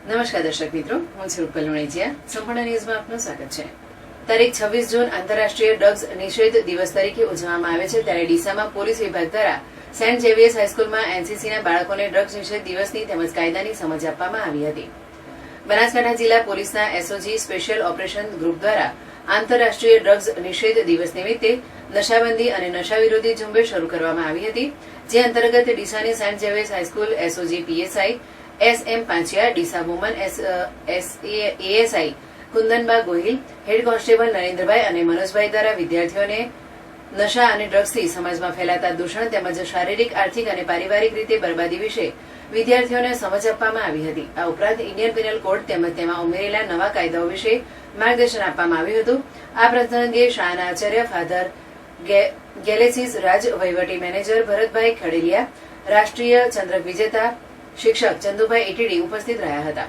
નમસ્કાર દર્શક મિત્રો, હું છું રૂપલ લુણેજીયા. સંપૂર્ણ ન્યૂઝમાં આપનું સ્વાગત છે. તારીખ 26 જૂન આંતરરાષ્ટ્રીય ડ્રગ્સ નિષેધ દિવસ તરીકે ઉજવવામાં આવે છે, ત્યારે ડીસામાં પોલીસ વિભાગ દ્વારા સેન્ટ ઝેવિયર્સ હાઈસ્કૂલમાં એનસીસીના બાળકોને ડ્રગ્સ નિષેધ દિવસની તેમજ કાયદાની સમજ આપવામાં આવી હતી. બનાસકાંઠા જિલ્લા પોલીસના એસઓજી સ્પેશિયલ ઓપરેશન ગ્રુપ દ્વારા આંતરરાષ્ટ્રીય ડ્રગ્સ નિષેધ દિવસ નિમિત્તે નશાબંધી અને નશા વિરોધી ઝુંબેશ શરૂ કરવામાં આવી હતી, જે અંતર્ગત ડીસાની saint Xavier's high school SOG PSI SM Panchiya, Deesa woman ASI Kundanba Gohil, head constable Narendrabhai અને મનોજભાઈ દ્વારા વિદ્યાર્થીઓને નશા અને ડ્રગ્સથી સમાજમાં ફેલાતા દૂષણ તેમજ શારીરિક, આર્થિક અને પારિવારિક રીતે બરબાદી વિશે વિદ્યાર્થીઓને સમજ આપવામાં આવી હતી. આ ઉપરાંત ઇન્ડિયન પિનલ કોડ તેમજ તેમાં ઉમેરેલા નવા કાયદાઓ વિશે માર્ગદર્શન આપવામાં આવ્યું હતું. આ પ્રસંગે શાળાના આચાર્ય ફાધર ગેલેસીસ રાજ, વહીવટી મેનેજર ભરતભાઈ ખડેલિયા, રાષ્ટ્રીય ચંદ્રક વિજેતા શિક્ષક ચંદુભાઈ એટીડી ઉપસ્થિત રહ્યા હતા.